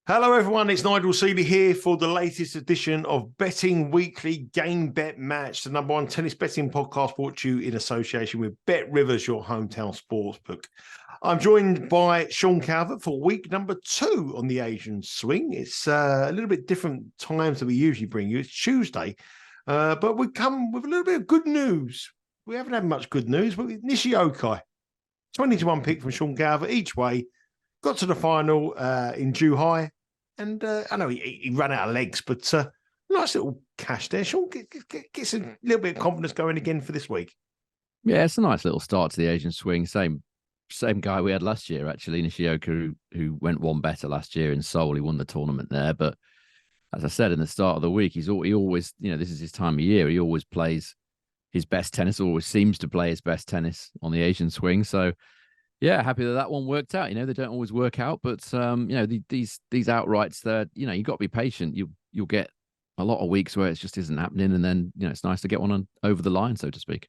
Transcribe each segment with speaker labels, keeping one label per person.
Speaker 1: Hello, everyone. It's Nigel Seeley here for the latest edition of Betting Weekly Game Bet Match, the number one tennis betting podcast brought to you in association with Bet Rivers, your hometown sportsbook. I'm joined by Sean Calvert for week number 2 on the Asian Swing. It's a little bit different times that we usually bring you. It's Tuesday, but we come with a little bit of good news. We haven't had much good news, but with Nishioka, 20-1 pick from Sean Calvert each way, got to the final in Shanghai. And I know he ran out of legs, but nice little cash there. Sean, gets a little bit of confidence going again for this week.
Speaker 2: Yeah, it's a nice little start to the Asian Swing. Same guy we had last year, actually, Nishioka, who went one better last year in Seoul. He won the tournament there. But as I said in the start of the week, he always, this is his time of year. He always plays his best tennis, always seems to play his best tennis on the Asian Swing. So, yeah, happy that one worked out. They don't always work out, but these outrights, you've got to be patient. You'll get a lot of weeks where it just isn't happening, and then it's nice to get one over the line, so to speak.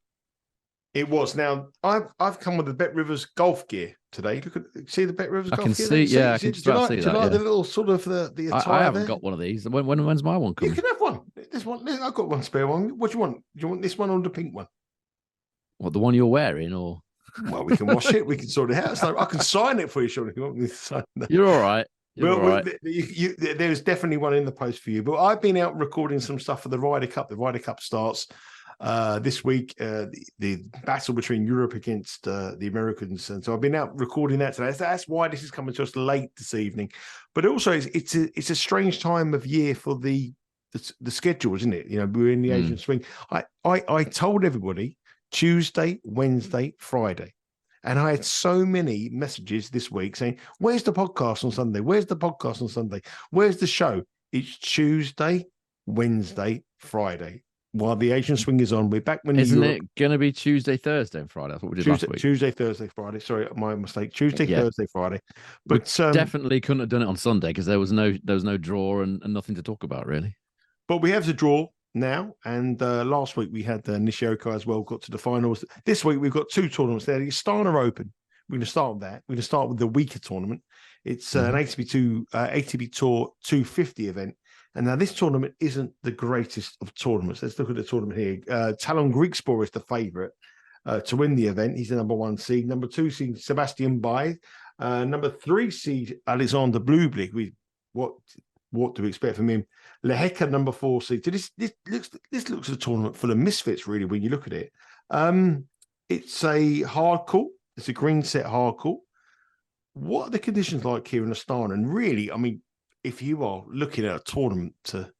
Speaker 1: It was. Now I've come with the Bet Rivers golf gear today. See the Bet Rivers golf gear.
Speaker 2: I can see. Yeah, I can see that.
Speaker 1: Do you like the little sort of the attire?
Speaker 2: I haven't got one of these. When's my one coming?
Speaker 1: You can have one. This one. I've got one spare one. What do you want? Do you want this one or the pink one?
Speaker 2: What, the one you're wearing, or?
Speaker 1: Well, we can wash it. We can sort it out. So I can sign it for you, Sean, if you want me to sign that.
Speaker 2: You're all right. All right.
Speaker 1: There's definitely one in the post for you. But I've been out recording some stuff for the Ryder Cup. The Ryder Cup starts this week. The battle between Europe against the Americans, and so I've been out recording that today. That's why this is coming to us late this evening. But also, it's a strange time of year for the schedule, isn't it? We're in the Asian Swing. I told everybody Tuesday, Wednesday, Friday. And I had so many messages this week saying, where's the podcast on Sunday? Where's the podcast on Sunday? Where's the show? It's Tuesday, Wednesday, Friday. While the Asian Swing is on, we're back when
Speaker 2: Isn't it going to be Tuesday, Thursday, and Friday? That's what we did last week.
Speaker 1: Tuesday, Thursday, Friday. Sorry, my mistake. Tuesday, Thursday, Friday. But
Speaker 2: definitely couldn't have done it on Sunday because there was no draw and nothing to talk about, really.
Speaker 1: But we have the draw now, and last week we had Nishioka as well, got to the finals. This week we've got 2 tournaments there. The Astana Open, we're going to start with that. We're going to start with the weaker tournament. It's an ATP Tour 250 event. And now this tournament isn't the greatest of tournaments. Let's look at the tournament here. Talon Griekspoor is the favourite to win the event. He's the number 1 seed. Number 2 seed, Sebastian Baez. Number 3 seed, Alexander Bublik. What do we expect from him? Lehecka, number 4 seed. So this looks a tournament full of misfits, really, when you look at it. It's a hard court. It's a green set hard court. What are the conditions like here in Astana? And really, I mean, if you are looking at a tournament to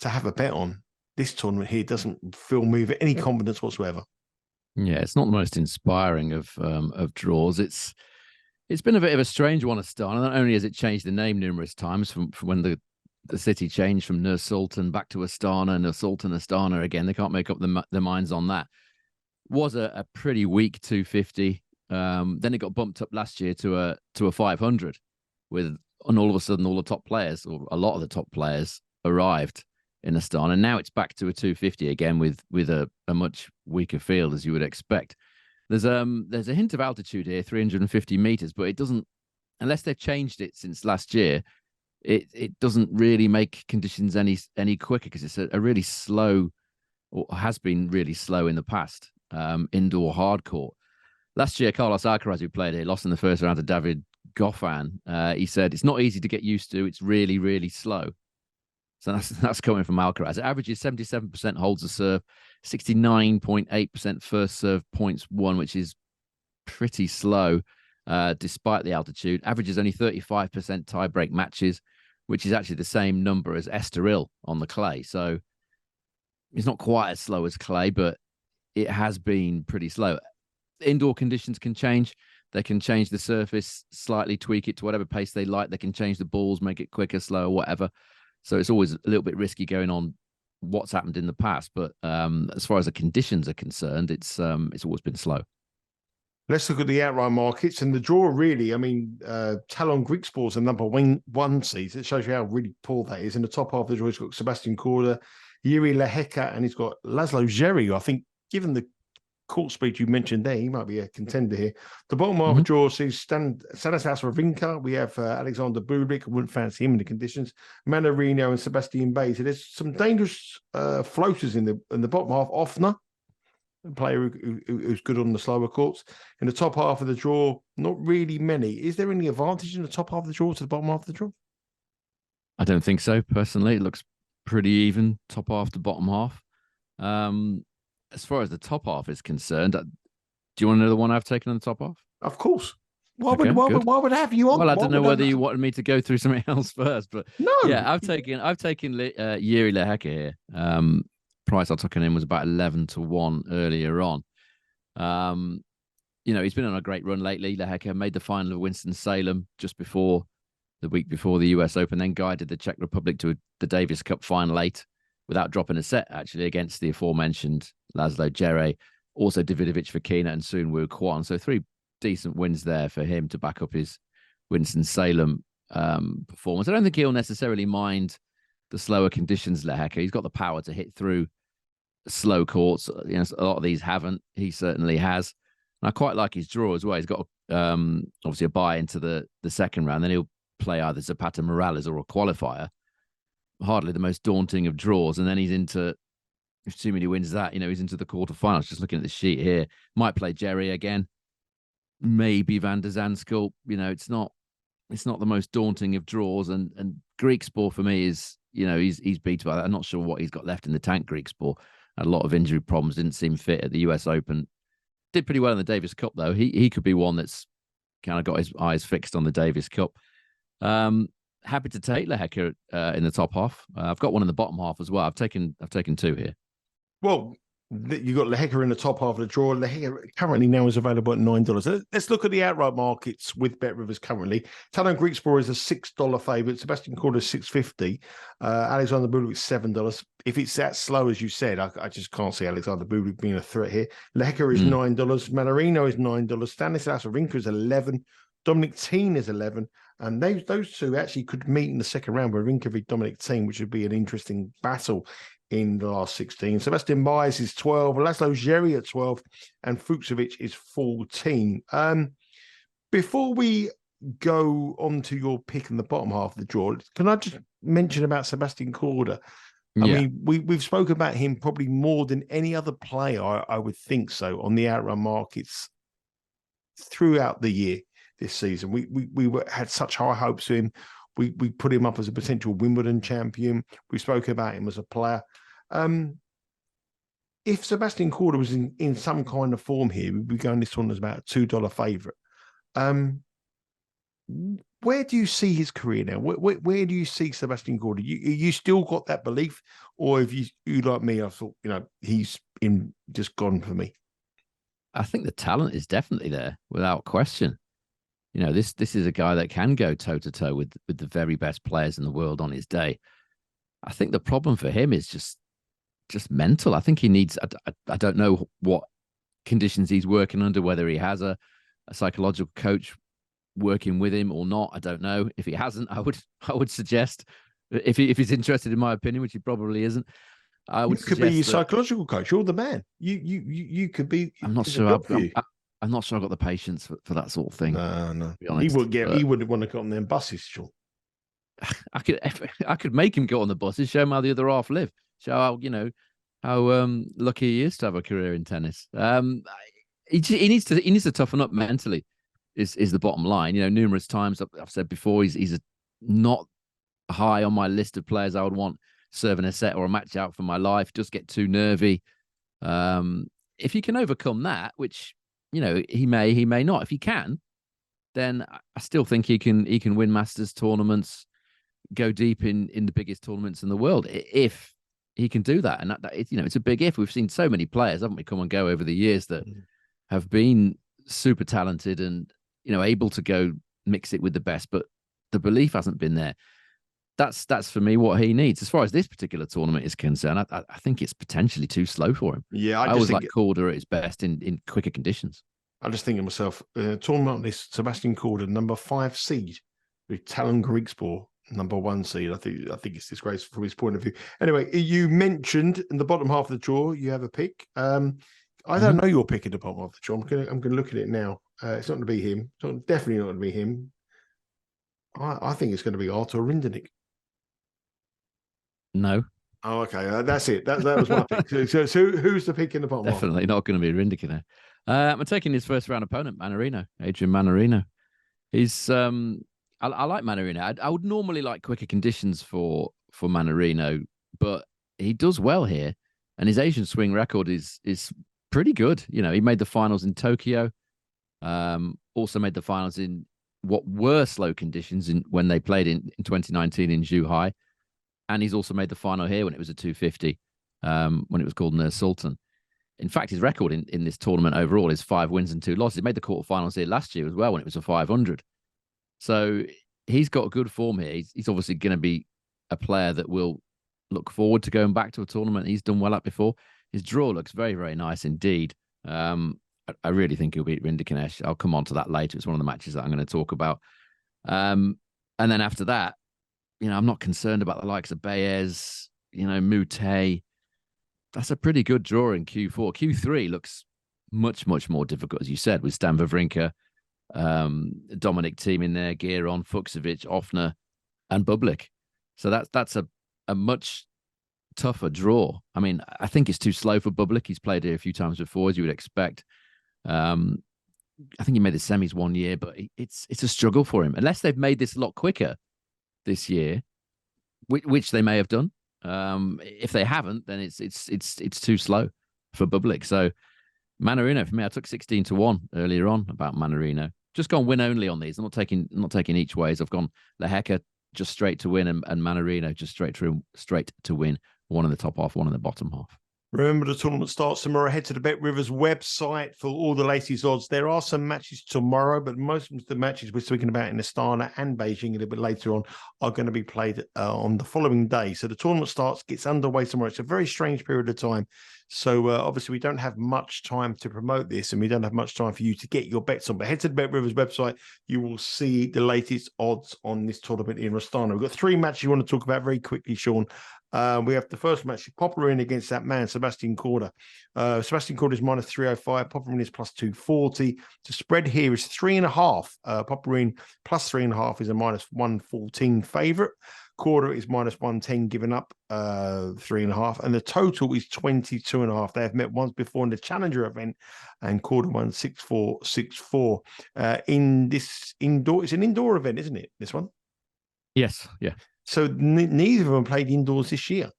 Speaker 1: have a bet on, this tournament here doesn't fill me with any confidence whatsoever.
Speaker 2: Yeah, it's not the most inspiring of draws. It's been a bit of a strange one, Astana. Not only has it changed the name numerous times from when the city changed from Nur Sultan back to Astana, Nur Sultan, Astana again. They can't make up their minds on that. Was a pretty weak 250. Then it got bumped up last year to a 500 and all of a sudden all the top players, or a lot of the top players, arrived in Astana. And now it's back to a 250 again with a much weaker field, as you would expect. There's a hint of altitude here, 350 meters, but it doesn't, unless they've changed it since last year, it doesn't really make conditions any quicker because it's a really slow, or has been really slow in the past, indoor hard court. Last year, Carlos Alcaraz, who played here, lost in the first round to David Goffin. He said it's not easy to get used to. It's really, really slow. So that's coming from Alcaraz. It averages 77% holds the serve, 69.8% first serve points won, which is pretty slow despite the altitude. Averages only 35% tie-break matches, which is actually the same number as Estoril on the clay. So it's not quite as slow as clay, but it has been pretty slow. Indoor conditions can change. They can change the surface, slightly tweak it to whatever pace they like. They can change the balls, make it quicker, slower, whatever. So it's always a little bit risky going on what's happened in the past. But as far as the conditions are concerned, it's always been slow.
Speaker 1: Let's look at the outright markets and the draw. Really, I mean, Talon Griekspoor is the number 1 seed. It shows you how really poor that is. In the top half of the draw, he's got Sebastian Korda, Jiri Lehecka, and he's got Laszlo Djere. I think, given the court speed you mentioned there, he might be a contender here. The bottom half of the draw sees Stanislas Wawrinka. We have Alexander Bublik. I wouldn't fancy him in the conditions. Manarino and Sebastian Bay. So there's some dangerous floaters in the bottom half. Offner, a player who's good on the slower courts. In the top half of the draw, not really many. Is there any advantage in the top half of the draw to the bottom half of the draw?
Speaker 2: I don't think so, personally. It looks pretty even, top half to bottom half. As far as the top half is concerned, do you want to know the one I've taken on the top half?
Speaker 1: Of course. Why
Speaker 2: Okay,
Speaker 1: would I have you on?
Speaker 2: Well, I don't know whether you wanted me to go through something else first, but
Speaker 1: no.
Speaker 2: Yeah, I've taken Jiri Lehecka here. Price I took on him was about 11-1 earlier on. He's been on a great run lately. Lehecka made the final of Winston-Salem just before the week before the US Open, then guided the Czech Republic to the Davis Cup final 8 without dropping a set, actually, against the aforementioned Laszlo Djere, also Davidovich Fokina and Soonwoo Kwon. So 3 decent wins there for him to back up his Winston-Salem performance. I don't think he'll necessarily mind the slower conditions, Lehecka. He's got the power to hit through slow courts. A lot of these haven't. He certainly has. And I quite like his draw as well. He's got obviously a bye into the second round. Then he'll play either Zapata Morales or a qualifier. Hardly the most daunting of draws. And then he's into, assuming he wins that, he's into the quarterfinals. Just looking at the sheet here. Might play Jerry again. Maybe Van der Zandschulp. It's not the most daunting of draws. And Greek sport for me is, he's beat by that. I'm not sure what he's got left in the tank, Greek sport. Had a lot of injury problems, didn't seem fit at the US Open. Did pretty well in the Davis Cup, though. He could be one that's kind of got his eyes fixed on the Davis Cup. Happy to take Lehecka in the top half. I've got one in the bottom half as well. I've taken 2 here.
Speaker 1: Well, you got Lehecka in the top half of the draw. Lehecka currently now is available at $9. Let's look at the outright markets with Bet Rivers currently. Talon Greek Sport is a $6 favourite. Sebastian Korda is $6.50. Alexander Bublik is $7. If it's that slow as you said, I just can't see Alexander Bublik being a threat here. Lehecka is $9. Manarino is $9. Stanislas Wawrinka is $11. Dominic Thiem is $11. And those two actually could meet in the second round with Wawrinka v Dominic Thiem, which would be an interesting battle in the last 16. Sebastian Baez is 12, Laszlo Djere at 12, and Fucsovics is 14. Before we go on to your pick in the bottom half of the draw, can I just mention about Sebastian Korda? I mean, we've spoken about him probably more than any other player, I would think so, on the outright markets throughout the year this season. We had such high hopes for him. We put him up as a potential Wimbledon champion. We spoke about him as a player. If Sebastian Korda was in some kind of form here, we'd be going this one as about a $2 favourite. Where do you see his career now? Where do you see Sebastian Korda? You still got that belief, or if you like me, I thought he's just gone for me.
Speaker 2: I think the talent is definitely there, without question. This is a guy that can go toe to toe with the very best players in the world on his day. I think the problem for him is just mental. I think he needs. I don't know what conditions he's working under, whether he has a psychological coach working with him or not. I don't know. If he hasn't, I would suggest, if he's interested in my opinion, which he probably isn't, I would. You
Speaker 1: could be your psychological coach. You're the man. You could be.
Speaker 2: I'm not sure. I'm not sure I've got the patience for that sort of thing.
Speaker 1: No. He wouldn't want to go on them buses, sure.
Speaker 2: I could make him go on the buses, show him how the other half live, show how lucky he is to have a career in tennis. He needs to toughen up mentally. Is the bottom line. Numerous times I've said before, he's not high on my list of players I would want serving a set or a match out for my life. Just get too nervy. If he can overcome that, which he may not. If he can, then I still think he can win Masters tournaments, go deep in the biggest tournaments in the world if he can do that. And that it's a big if. We've seen so many players, haven't we, come and go over the years that have been super talented and able to go mix it with the best, but the belief hasn't been there. That's for me what he needs. As far as this particular tournament is concerned, I think it's potentially too slow for him.
Speaker 1: Yeah,
Speaker 2: I always like Korda at his best in quicker conditions.
Speaker 1: I just think to myself, tournament like this, Sebastian Korda, number 5 seed, with Talon Greek Sport, number 1 seed. I think it's disgraceful from his point of view. Anyway, you mentioned in the bottom half of the draw, you have a pick. I don't know your pick at the bottom of the draw. I'm gonna look at it now. It's not going to be him. Definitely not going to be him. I think it's going to be Artur Rinderknech.
Speaker 2: No.
Speaker 1: Oh, okay. That's it. That was my pick. So who's the pick in the bottom?
Speaker 2: Definitely not going to be Rinderknech. I'm taking his first round opponent, Mannarino, Adrian Mannarino. He's I like Mannarino. I would normally like quicker conditions for Mannarino, but he does well here, and his Asian swing record is pretty good. You know, he made the finals in Tokyo, also made the finals in what were slow conditions when they played in 2019 in Shanghai, and he's also made the final here when it was a 250, when it was called Nur Sultan. In fact, his record in this tournament overall is 5 wins and 2 losses. He made the quarterfinals here last year as well when it was a 500. So he's got good form here. He's obviously going to be a player that will look forward to going back to a tournament he's done well at before. His draw looks very, very nice indeed. I really think he'll beat Rinderknech. I'll come on to that later. It's one of the matches that I'm going to talk about. And then after that, you know, I'm not concerned about the likes of Baez, you know, Mute. That's a pretty good draw in Q4. Q3 looks much, much more difficult, as you said, with Stan Wawrinka, Dominic Thiem in there, Giron, Fuchsovic, Offner, and Bublik. So that's a much tougher draw. I mean, I think it's too slow for Bublik. He's played here a few times before, as you would expect. I think he made the semis one year, but it's a struggle for him. Unless they've made this a lot quicker this year, which they may have done. If they haven't, then it's too slow for Bublik. So Mannarino for me, I took 16-1 earlier on about Mannarino. Just gone win only on these. I'm not taking each ways. I've gone Lehecka just straight to win and Mannarino just straight to win. One in the top half, one in the bottom half.
Speaker 1: Remember, the tournament starts tomorrow. Head to the Bet Rivers website for all the latest odds. There are some matches tomorrow, but most of the matches we're speaking about in Astana and Beijing a little bit later on are going to be played on the following day. So the tournament gets underway tomorrow. It's a very strange period of time. So obviously we don't have much time to promote this, and we don't have much time for you to get your bets on. But head to the Bet Rivers website. You will see the latest odds on this tournament in Astana. We've got 3 matches you want to talk about very quickly, Sean. We have the first match, Popyrin against that man, Sebastian Korda. Sebastian Korda is minus 305. Popyrin is plus 240. The spread here is 3.5. Popyrin plus 3.5 is a minus 114 favourite. Korda is minus 110, giving up 3.5. And the total is 22.5. They have met once before in the Challenger event, and Korda won 6-4, 6-4. In this indoor, it's an indoor event, isn't it? This one?
Speaker 2: Yes, yeah.
Speaker 1: So neither of them played indoors this year.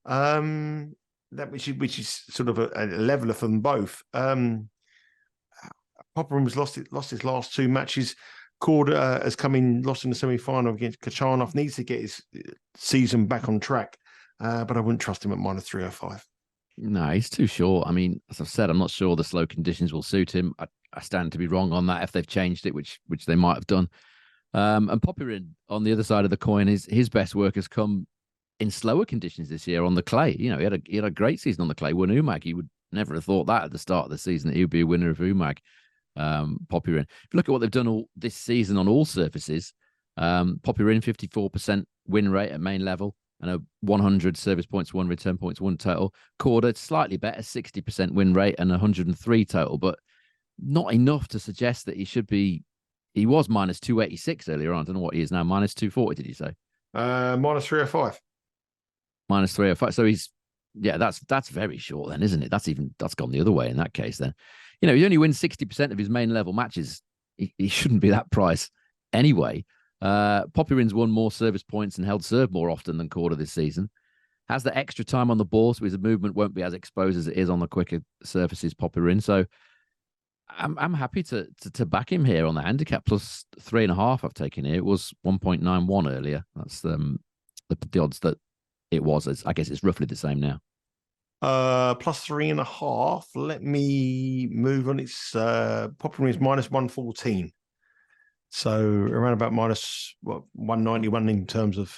Speaker 1: Which is sort of a leveler for them both. Popyrin has lost his last 2 matches. Korda has come in, lost in the semi-final against Kachanov. Needs to get his season back on track, but I wouldn't trust him at minus 305.
Speaker 2: No, he's too short. I mean, as I've said, I'm not sure the slow conditions will suit him. I stand to be wrong on that if they've changed it, which they might have done. And Popyrin, on the other side of the coin, his best work has come in slower conditions this year on the clay. You know, he had a great season on the clay. Won Umag. He would never have thought that at the start of the season that he would be a winner of Umag. Popyrin. If you look at what they've done all this season on all surfaces, Popyrin 54% win rate at main level and a 100 service points won, return points won total. Korda slightly better, 60% win rate and 103 total, but not enough to suggest that he should be. He was minus 286 earlier on. I don't know what he is now. Minus 240, did you say?
Speaker 1: Minus 305.
Speaker 2: Minus 305. So that's very short then, isn't it? That's gone the other way in that case then. You know, he only wins 60% of his main level matches. He shouldn't be that price anyway. Popyrin's won more service points and held serve more often than Korda this season. Has the extra time on the ball, so his movement won't be as exposed as it is on the quicker surfaces, Popyrin. So I'm happy to back him here on the handicap plus 3.5. I've taken here. It was 1.91 earlier. That's the odds that it was. I guess it's roughly the same now.
Speaker 1: Plus 3.5. Let me move on. It's Popyrin is minus 114. So around about minus 191 in terms of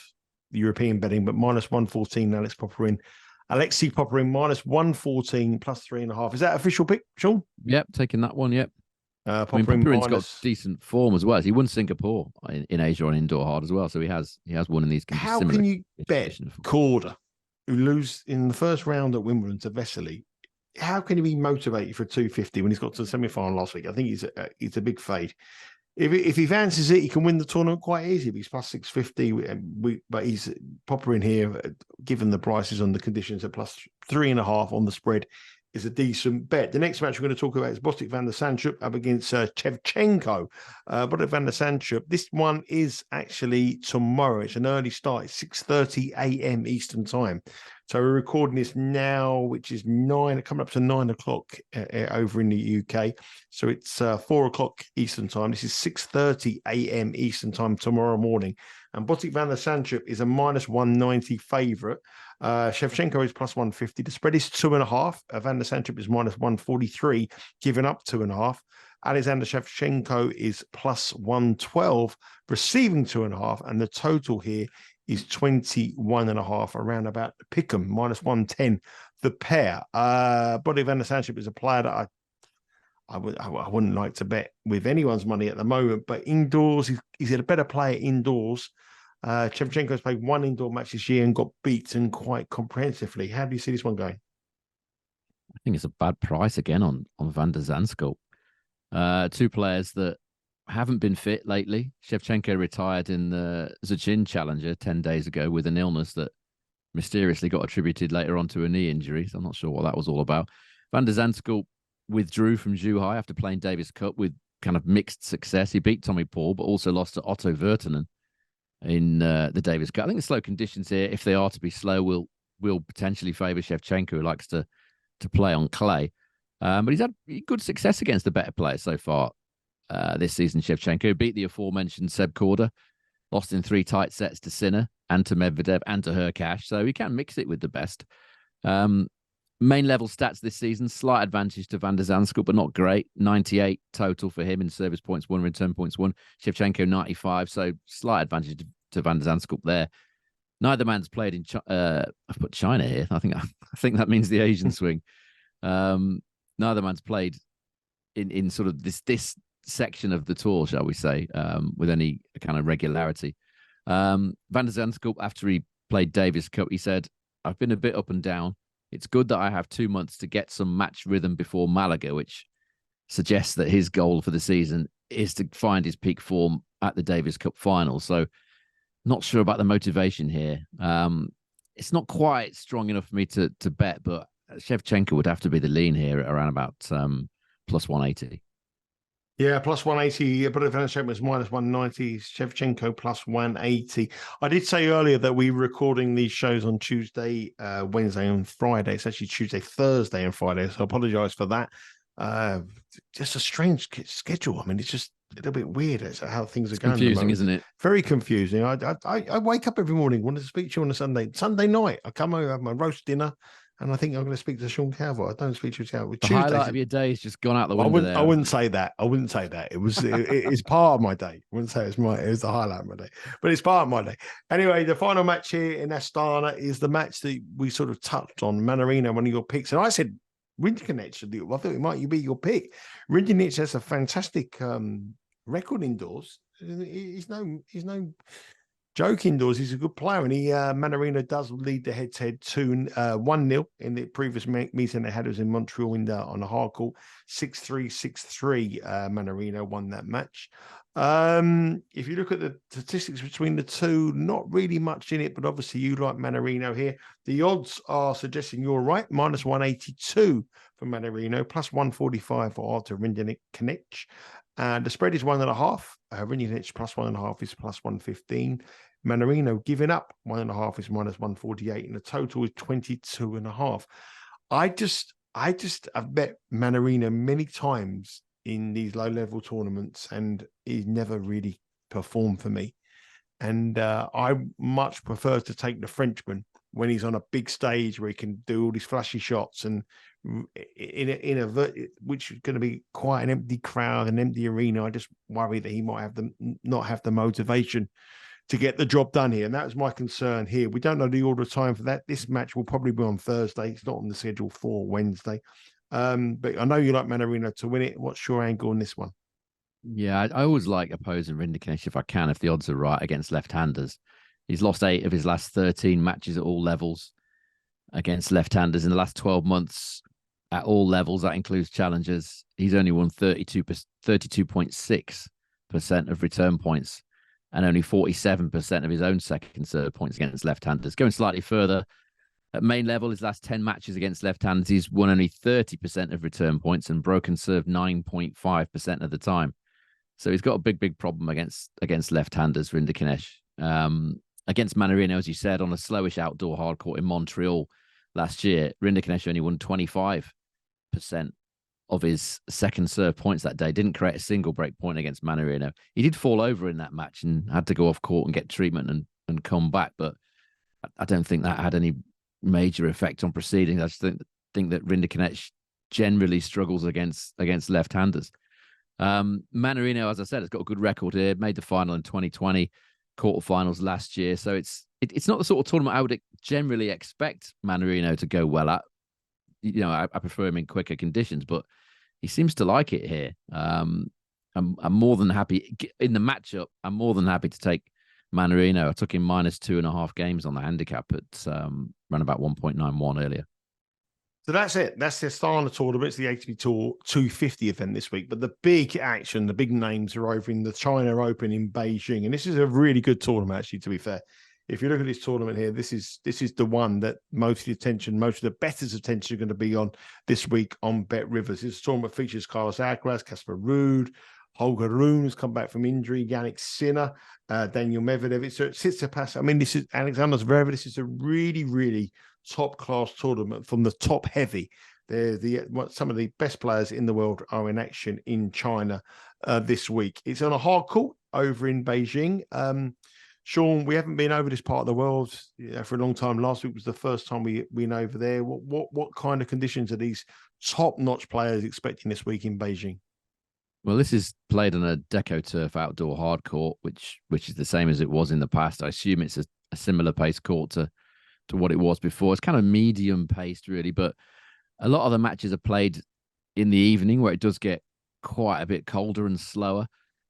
Speaker 1: European betting, but minus 114. Alex Popyrin. Alexei Popyrin minus 114 plus 3.5. Is that official pick, Sean?
Speaker 2: Yep, taking that one. Yep.
Speaker 1: Popyrin's
Speaker 2: got decent form as well. He won Singapore in Asia on indoor hard as well, so he has won in these.
Speaker 1: How can you bet Korda, who lose in the first round at Wimbledon to Vesely, how can he be motivated for 250 when he's got to the semi-final last week? I think he's a big fade. If he fancies it, he can win the tournament quite easily. He's plus 650, but he's proper in here, given the prices on the conditions at plus 3.5 on the spread, is a decent bet. The next match we're going to talk about is Botic van der Sandschulp up against Shevchenko. Botic van der Sandschulp, this one is actually tomorrow. It's an early start. It's 6:30 a.m. Eastern time. So we're recording this now, which is coming up to 9 o'clock over in the UK. So it's 4 o'clock Eastern time. This is 6:30 a.m. Eastern time tomorrow morning. And Botic van der Sandschulp is a minus 190 favourite. Shevchenko is plus 150. The spread is 2.5. Van der Sandschulp is minus 143, giving up 2.5. Alexander Shevchenko is plus 112, receiving 2.5. And the total here is 21.5, around about Pick'em, minus 110, the pair. Botic van der Sandschulp is a player that I wouldn't like to bet with anyone's money at the moment, but indoors, he's a better player indoors. Shevchenko's played one indoor match this year and got beaten quite comprehensively. How do you see this one going?
Speaker 2: I think it's a bad price again on Van der Zandschulp. Two players that haven't been fit lately. Shevchenko retired in the Zachin Challenger 10 days ago with an illness that mysteriously got attributed later on to a knee injury. So I'm not sure what that was all about. Van der Zandschulp withdrew from Shanghai after playing Davis Cup with kind of mixed success. He beat Tommy Paul, but also lost to Otto Virtanen in the Davis Cup. I think the slow conditions here, if they are to be slow, will potentially favour Shevchenko, who likes to play on clay. But he's had good success against the better players so far this season. Shevchenko beat the aforementioned Seb Korda, lost in 3 tight sets to Sinner and to Medvedev and to Hurkacz, so he can mix it with the best. Main level stats this season, slight advantage to Van der Zandschulp, but not great. 98 total for him in service points won, return points won. Shevchenko 95, so slight advantage to Van der Zandschulp there. Neither man's played in I've put China here. I think that means the Asian swing. Neither man's played in sort of this section of the tour, shall we say, with any kind of regularity. Van der Zandschulp, after he played Davis Cup, he said, "I've been a bit up and down. It's good that I have 2 months to get some match rhythm before Malaga," which suggests that his goal for the season is to find his peak form at the Davis Cup final. So not sure about the motivation here. It's not quite strong enough for me to bet, but Shevchenko would have to be the lean here at around about plus 180.
Speaker 1: Yeah, plus 180, but Van der Sandschulp was minus 190, Shevchenko plus 180. I did say earlier that we were recording these shows on Tuesday, Wednesday and Friday. It's actually Tuesday, Thursday and Friday, so I apologise for that. Just a strange schedule. I mean, it's just a little bit weird as to how things are going.
Speaker 2: Confusing, isn't it?
Speaker 1: Very confusing. I wake up every morning, wanted to speak to you on a Sunday night. I come home, have my roast dinner, and I think I'm going to speak to Sean Calvert. I don't speak to Calvert.
Speaker 2: The highlight of your day has just gone out the window.
Speaker 1: I wouldn't say that. It's part of my day. I wouldn't say it was the highlight of my day, but it's part of my day. Anyway, the final match here in Astana is the match that we sort of touched on. Manarino, one of your picks, and I said Rinderknech. I thought it might be your pick. Rinderknech has a fantastic record indoors. He's no joke indoors. He's a good player, and Manarino does lead the head-to-head 1-0 in the previous meeting they had. It was in Montreal on a hard court, 6-3, 6-3. Manarino won that match. If you look at the statistics between the two, not really much in it, but obviously you like Manarino here. The odds are suggesting you're right, minus 182 for Manarino, plus 145 for Artur Rinderknech. The spread is 1.5. Rinderknech plus 1.5 is plus 115. Manarino giving up 1.5 is minus 148, and the total is 22.5. I've bet Manarino many times in these low-level tournaments, and he's never really performed for me. And I much prefer to take the Frenchman when he's on a big stage where he can do all these flashy shots, and which is going to be quite an empty crowd, an empty arena. I just worry that he might not have the motivation to get the job done here. And that was my concern here. We don't know the order of time for that. This match will probably be on Thursday. It's not on the schedule for Wednesday. But I know you like Manarino to win it. What's your angle on this one?
Speaker 2: Yeah, I always like opposing Rinderknech if I can, if the odds are right, against left-handers. He's lost 8 of his last 13 matches at all levels against left-handers in the last 12 months. at all levels. That includes challengers. He's only won 32.6% of return points and only 47% of his own second serve points against left-handers. Going slightly further, at main level, his last 10 matches against left-handers, he's won only 30% of return points and broken serve 9.5% of the time. So he's got a big problem against left-handers, Rinderknecht. Against Mannarino, as you said, on a slowish outdoor hard court in Montreal last year, Rinderknecht only won 25% of his second serve points that day. Didn't create a single break point against Mannarino. He did fall over in that match and had to go off court and get treatment and come back, but I don't think that had any major effect on proceedings. I just think that Rinderknecht generally struggles against left-handers. Mannarino, as I said, has got a good record here. Made the final in 2020, quarterfinals last year. So it's not the sort of tournament I would generally expect Mannarino to go well at. You know, I prefer him in quicker conditions, but he seems to like it here. I'm more than happy in the matchup. I'm more than happy to take Mannarino. I took him -2.5 games on the handicap at around about 1.91 earlier.
Speaker 1: So that's it. That's the Astana tournament. It's the ATP Tour 250 event this week. But the big action, the big names are over in the China Open in Beijing. And this is a really good tournament, actually, to be fair. If you look at this tournament here, this is the one that most of the attention, most of the bettors' attention are going to be on this week on Bet Rivers. This tournament features Carlos Alcaraz, Casper Ruud, Holger Rune has come back from injury, Yannick Sinner, Daniil Medvedev. It's Tsitsipas. I mean, this is Alexander Zverev. This is a really, really top-class tournament from the top heavy. Some of the best players in the world are in action in China this week. It's on a hard court over in Beijing. Sean, we haven't been over this part of the world for a long time. Last week was the first time we went over there. What kind of conditions are these top-notch players expecting this week in Beijing?
Speaker 2: Well, this is played on a Deco Turf outdoor hard court, which is the same as it was in the past. I assume it's a similar pace court to what it was before. It's kind of medium paced, really, but a lot of the matches are played in the evening where it does get quite a bit colder and slower.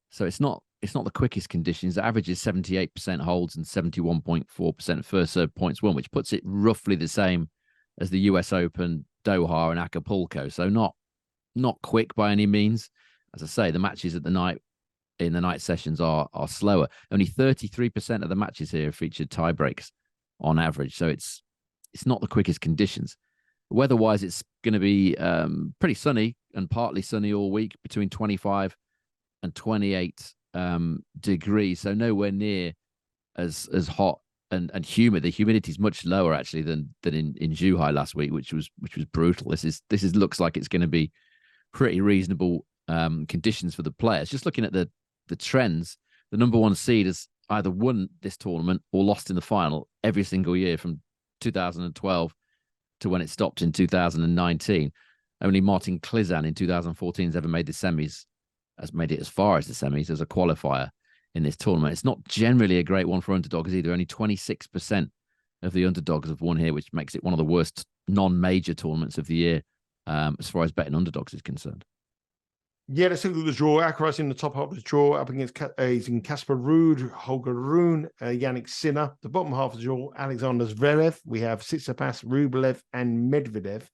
Speaker 2: So it's not the quickest conditions. The average is 78% holds and 71.4% first serve points won, which puts it roughly the same as the US Open, Doha, and Acapulco. So not quick by any means. As I say, the matches in the night sessions are slower. Only 33% of the matches here featured tie breaks on average. So it's not the quickest conditions. Weather-wise, it's going to be pretty sunny and partly sunny all week, between 25 and 28 degrees. So nowhere near as hot and humid. The humidity is much lower actually than in Shanghai last week, which was brutal. This looks like it's going to be pretty reasonable conditions for the players. Just looking at the trends, the number one seed has either won this tournament or lost in the final every single year from 2012 to when it stopped in 2019. Only Martin Klizan in 2014 has ever made the semis, has made it as far as the semis as a qualifier in this tournament. It's not generally a great one for underdogs either. Only 26% of the underdogs have won here, which makes it one of the worst non-major tournaments of the year as far as betting underdogs is concerned.
Speaker 1: Yeah, let's look at the draw. Alcaraz in the top half of the draw, up against Casper Ruud, Holger Rune, Yannick Sinner. The bottom half of the draw, Alexander Zverev. We have Tsitsipas, Rublev, and Medvedev.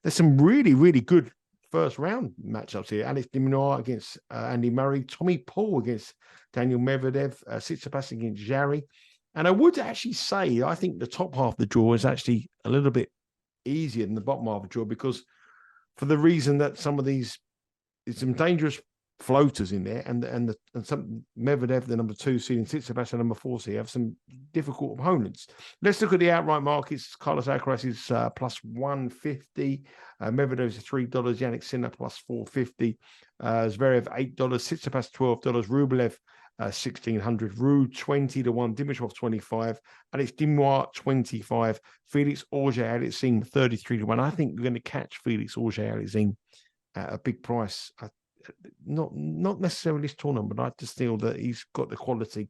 Speaker 1: There's some really, really good first round matchups here. Alex de Minaur against Andy Murray, Tommy Paul against Daniil Medvedev, Tsitsipas against Jarry. And I would actually say, I think the top half of the draw is actually a little bit easier than the bottom half of the draw, because for the reason that some of these, there's some dangerous floaters in there, and some Medvedev, the number 2 seed, and Tsitsipas, the number 4 seed, have some difficult opponents. Let's look at the outright markets. Carlos Alcaraz is plus 150. Medvedev is $3. Yannick Sinner plus 450. Zverev $8. Tsitsipas $12. Rublev 1,600. Ruud 20-1. Dimitrov 25. Alex de Minaur 25. Felix Auger-Aliassime 33-1. I think we're going to catch Felix Auger-Aliassime at a big price. Not necessarily this tournament, but I just feel that he's got the quality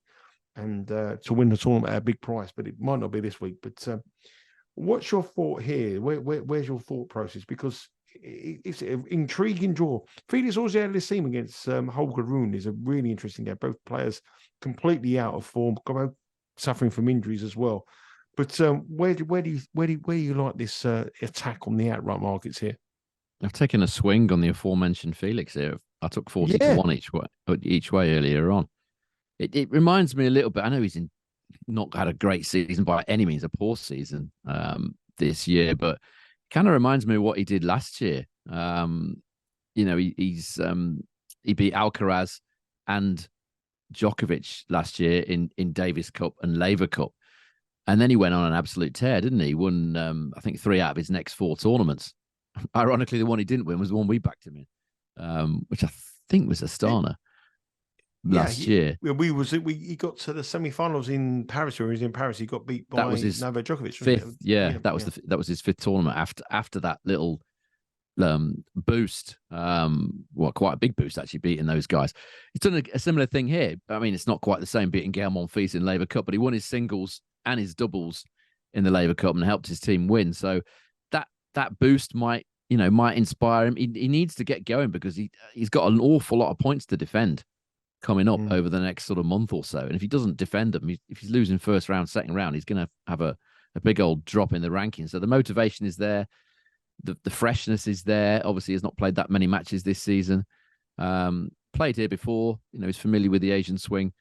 Speaker 1: and to win the tournament at a big price. But it might not be this week. But what's your thought here? Where's your thought process? Because it's an intriguing draw. Felix Auger-Aliassime against Holger Rune is a really interesting game. Both players completely out of form, both suffering from injuries as well. But where do you like this attack on the outright markets here?
Speaker 2: I've taken a swing on the aforementioned Felix here. I took 40 to
Speaker 1: Yeah,
Speaker 2: 1 each way earlier on. It reminds me a little bit. I know he's not had a great season by any means, a poor season this year, but kind of reminds me of what he did last year. He beat Alcaraz and Djokovic last year in Davis Cup and Laver Cup. And then he went on an absolute tear, didn't he? He won, I think, 3 out of his next 4 tournaments. Ironically, the one he didn't win was the one we backed him in, which I think was Astana last year.
Speaker 1: He got to the semi-finals in Paris. Where he was in Paris, he got beat by Novak Djokovic.
Speaker 2: 5th. That was his 5th tournament after that little boost. Quite a big boost actually, beating those guys. He's done a similar thing here. I mean, it's not quite the same beating Gael Monfils in Laver Cup, but he won his singles and his doubles in the Laver Cup and helped his team win. So that boost might inspire him. He needs to get going because he's got an awful lot of points to defend coming up over the next sort of month or so. And if he doesn't defend them, if he's losing first round, second round, he's going to have a big old drop in the rankings. So the motivation is there. The freshness is there. Obviously, he's not played that many matches this season. Played here before. He's familiar with the Asian swing.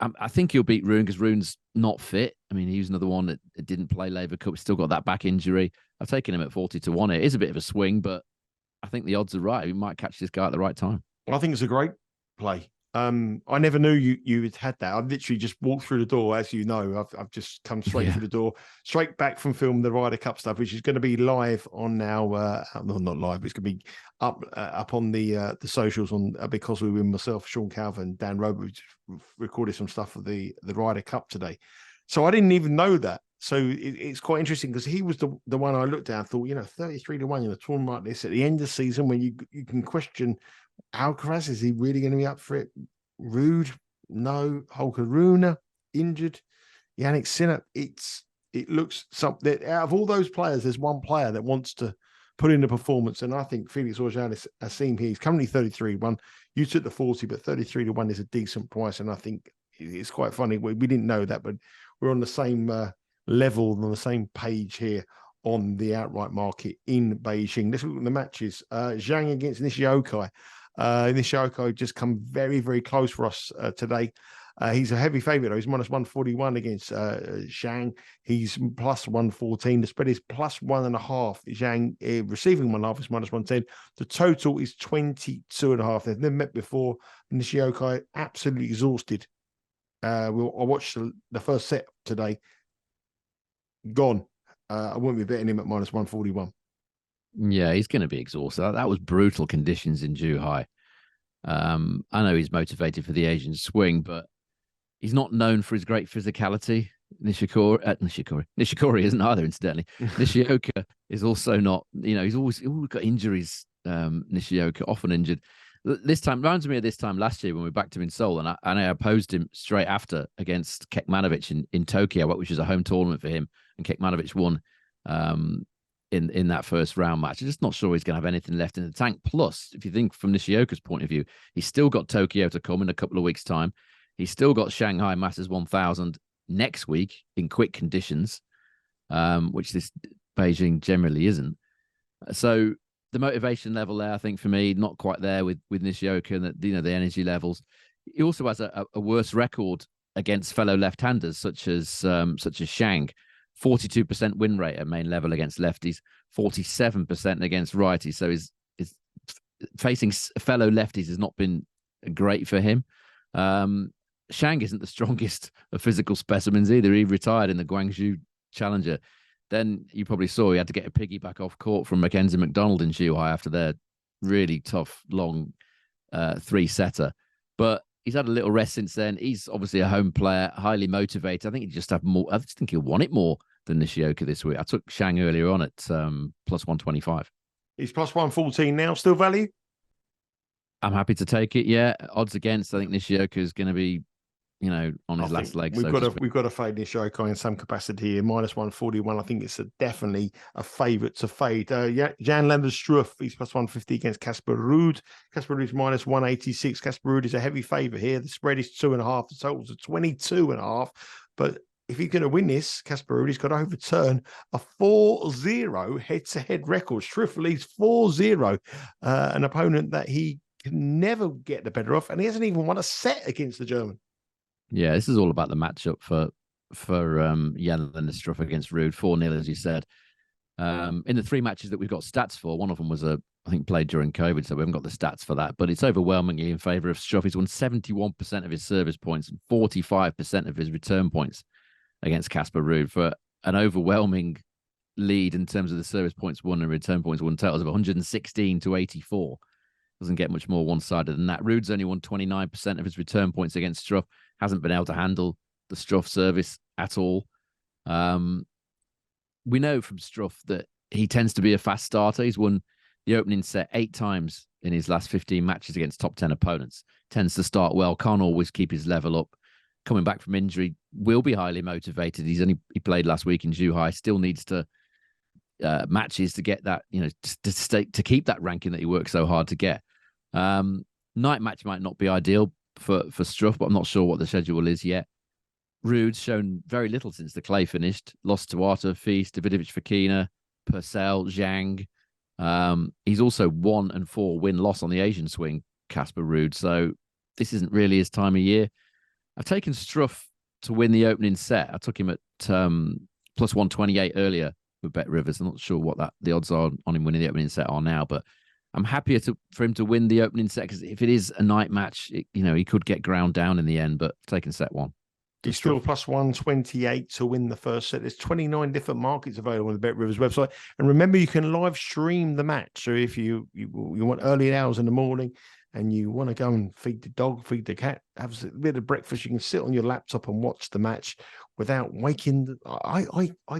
Speaker 2: I think he'll beat Rune because Rune's not fit. I mean, he was another one that didn't play Laver Cup. He's still got that back injury. I've taken him at 40 to 1. It is a bit of a swing, but I think the odds are right. We might catch this guy at the right time.
Speaker 1: Well, I think it's a great play. I never knew you had that. I've literally just walked through the door, as you know. I've just come straight through the door, straight back from filming the Ryder Cup stuff, which is going to be live on now. Not live. It's going to be up on the socials on because we were myself, Sean Calvert, and Dan Rober recorded some stuff for the Ryder Cup today. So I didn't even know that. So it's quite interesting because he was the one I looked at and thought, 33 to 1 in a tournament like this at the end of the season when you can question Alcaraz, is he really going to be up for it? Rude, no. Holger Rune, injured. Yannick Sinner. It looks something. Out of all those players, there's one player that wants to put in the performance, and I think Felix Auger-Aliassime here. He's currently 33 to 1. You took the 40, but 33 to 1 is a decent price, and I think it's quite funny. We didn't know that, but we're on the same level, on the same page here on the outright market in Beijing. Let's look at the matches. Zhang against Nishioka. Nishioka just come very, very close for us today. He's a heavy favourite, though. He's minus 141 against Zhang. He's plus 114. The spread is plus 1.5. Zhang receiving 1.5 is minus 110. The total is 22.5. They've never met before. Nishioka absolutely exhausted. I watched the first set today. Gone. I won't be betting him at minus 141.
Speaker 2: Yeah, he's going to be exhausted. That was brutal conditions in Zhuhai. I know he's motivated for the Asian swing, but he's not known for his great physicality. Nishikori isn't either, incidentally. Nishioka is also not, he's always got injuries. Nishioka, often injured. This time, reminds me of this time last year when we backed him in Seoul, and I opposed him straight after against Kekmanovic in Tokyo, which was a home tournament for him, and Kekmanovic won in that first round match. I'm just not sure he's going to have anything left in the tank. Plus, if you think from Nishioka's point of view, he's still got Tokyo to come in a couple of weeks' time. He's still got Shanghai Masters 1000 next week in quick conditions, which this Beijing generally isn't. So the motivation level there, I think, for me, not quite there with Nishioka and the energy levels. He also has a worse record against fellow left-handers such as Shang. 42% win rate at main level against lefties, 47% against righties. So his facing fellow lefties has not been great for him. Shang isn't the strongest of physical specimens either. He retired in the Guangzhou Challenger. Then you probably saw he had to get a piggyback off court from Mackenzie McDonald in Shanghai after their really tough, long 3-setter. But he's had a little rest since then. He's obviously a home player, highly motivated. I think he just have more. I just think he'll want it more than Nishioka this week. I took Shang earlier on at plus 125.
Speaker 1: He's plus 114 now. Still value?
Speaker 2: I'm happy to take it. Yeah, odds against. I think Nishioka is going to be, on his last legs.
Speaker 1: We've got to fade Nishioka in some capacity here. Minus 141. I think it's definitely a favourite to fade. Jan Lambert-Struff, he's plus 150 against Casper Ruud. Casper Ruud is minus 186. Casper Ruud is a heavy favourite here. The spread is 2.5. The total's are 22.5. But if he's going to win this, Casper Ruud, he's got to overturn a 4-0 head-to-head record. Struff leads 4-0, an opponent that he can never get the better of, and he hasn't even won a set against the German.
Speaker 2: Yeah, this is all about the matchup for Jan and Struff against Ruud, 4-0, as you said. In the 3 matches that we've got stats for, one of them was I think played during COVID, so we haven't got the stats for that, but it's overwhelmingly in favour of Struff. He's won 71% of his service points and 45% of his return points against Casper Ruud for an overwhelming lead in terms of the service points won and return points won totals of 116 to 84. Doesn't get much more one-sided than that. Ruud's only won 29% of his return points against Struff, hasn't been able to handle the Struff service at all. We know from Struff that he tends to be a fast starter. He's won the opening set 8 times in his last 15 matches against top 10 opponents. Tends to start well, can't always keep his level up. Coming back from injury, will be highly motivated. He played last week in Shanghai, still needs to matches to get that, to keep that ranking that he worked so hard to get. Night match might not be ideal for Struff, but I'm not sure what the schedule is yet. Ruud's shown very little since the clay finished. Lost to Artur, Feast, Davidovich Fokina, Purcell, Zhang. He's also 1-4 win-loss on the Asian swing, Casper Ruud. So this isn't really his time of year. I've taken Struff to win the opening set. I took him at plus 128 earlier with Bet Rivers. I'm not sure what the odds are on him winning the opening set are now, but I'm happier for him to win the opening set, because if it is a night match, he could get ground down in the end, but taking set 1.
Speaker 1: He's still plus 128 to win the first set. There's 29 different markets available on the Bet Rivers website. And remember, you can live stream the match. So if you want early hours in the morning and you want to go and feed the dog, feed the cat, have a bit of breakfast, you can sit on your laptop and watch the match without waking. I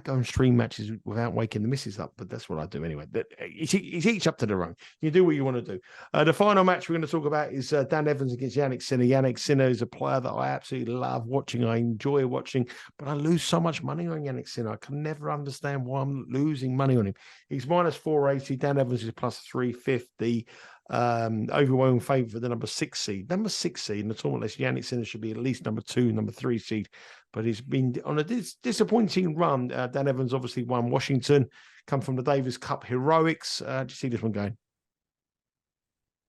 Speaker 1: go and stream matches without waking the missus up, but that's what I do anyway. It's each up to their own. You do what you want to do. The final match we're going to talk about is Dan Evans against Jannik Sinner. Jannik Sinner is a player that I absolutely love watching. I enjoy watching, but I lose so much money on Jannik Sinner. I can never understand why I'm losing money on him. He's minus 480. Dan Evans is plus 350. Overwhelming favourite for the number 6 seed. Number 6 seed in the tournament list, Jannik Sinner should be at least number 2, number 3 seed. But he's been on a disappointing run. Dan Evans obviously won Washington, come from the Davis Cup heroics. Do you see this one going?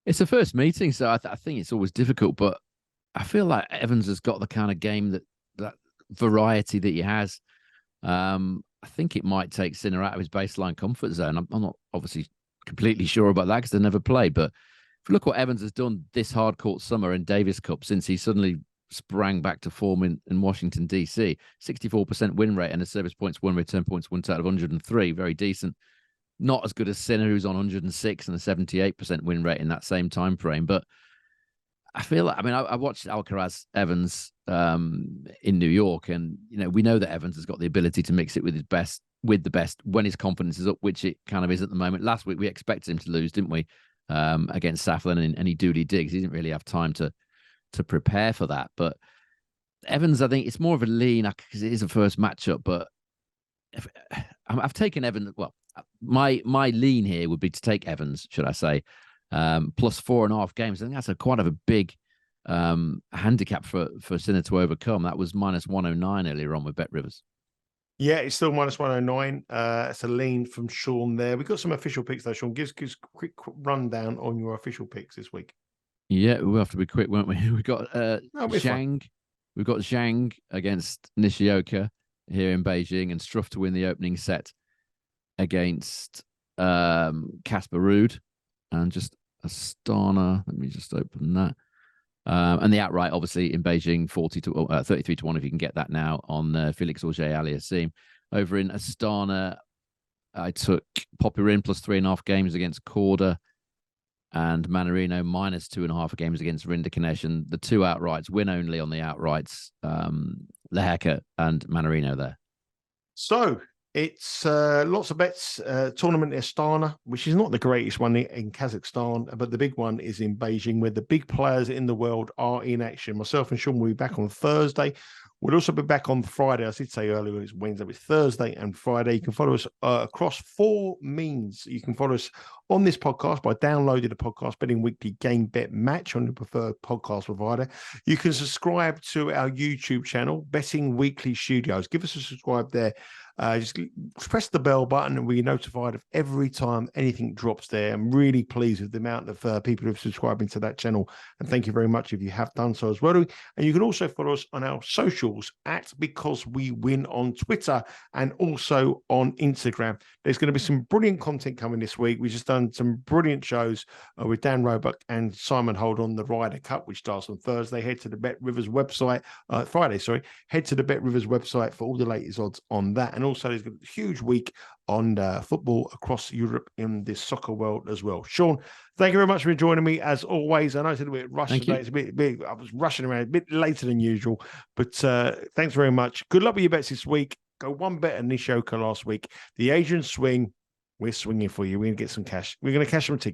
Speaker 2: It's a first meeting, so I think it's always difficult. But I feel like Evans has got the kind of game that variety that he has. I think it might take Sinner out of his baseline comfort zone. I'm not obviously completely sure about that because they've never played. But if you look what Evans has done this hard court summer in Davis Cup since he suddenly sprang back to form in Washington, D.C., 64% win rate and a service points won, return points won out of 103. Very decent. Not as good as Sinner, who's on 106 and a 78% win rate in that same time frame. But I feel like, I watched Alcaraz Evans in New York, and we know that Evans has got the ability to mix it with the best when his confidence is up, which it kind of is at the moment. Last week we expected him to lose, didn't we? Against Saflin, and he duly digs. He didn't really have time to prepare for that. But Evans, I think it's more of a lean because it is a first matchup. But I've taken Evans. Well, my lean here would be to take Evans, should I say, plus 4.5 games. I think that's quite a big handicap for Sinner to overcome. That was minus 109 earlier on with Bet Rivers.
Speaker 1: Yeah, it's still minus 109. It's a lean from Sean there. We've got some official picks though, Sean. Give us a quick rundown on your official picks this week.
Speaker 2: Yeah, we'll have to be quick, won't we? We've got Zhang. We've got Zhang against Nishioka here in Beijing, and Struff to win the opening set against Casper Ruud, and just Astana. Let me just open that. And the outright, obviously, in Beijing, 33 to 1, if you can get that now, on Felix Auger-Aliassime. Over in Astana, I took Popyrin plus 3.5 games against Korda, and Manarino minus 2.5 games against Rinderknecht. And the 2 outrights, win only on the outrights, Lehecka and Manarino there.
Speaker 1: So it's lots of bets. Tournament Astana, which is not the greatest one in Kazakhstan, but the big one is in Beijing, where the big players in the world are in action. Myself and Sean will be back on Thursday We'll also be back on Friday. I did say earlier it's Wednesday, it's Thursday and Friday. You can follow us across 4 means. You can follow us on this podcast by downloading the podcast Betting Weekly Game Bet Match on your preferred podcast provider. You can subscribe to our YouTube channel, Betting Weekly Studios. Give us a subscribe there. Just press the bell button and we're notified of every time anything drops there. I'm really pleased with the amount of people who have subscribed to that channel, and thank you very much if you have done so as well. And you can also follow us on our socials at Because We Win on Twitter and also on Instagram. There's going to be some brilliant content coming this week. We've just done some brilliant shows with Dan Roebuck and Simon Holt on the Ryder Cup, which starts on Thursday. Head to the Bet Rivers website, Friday, sorry. Head to the Bet Rivers website for all the latest odds on that. And also, there's a huge week on football across Europe in this soccer world as well. Sean, thank you very much for joining me as always. I know it's a little bit rushed today. It's a bit, I was rushing around a bit later than usual, but thanks very much. Good luck with your bets this week. Go one better than Nishioka last week. The Asian swing, we're swinging for you. We're going to get some cash. We're going to cash some tickets.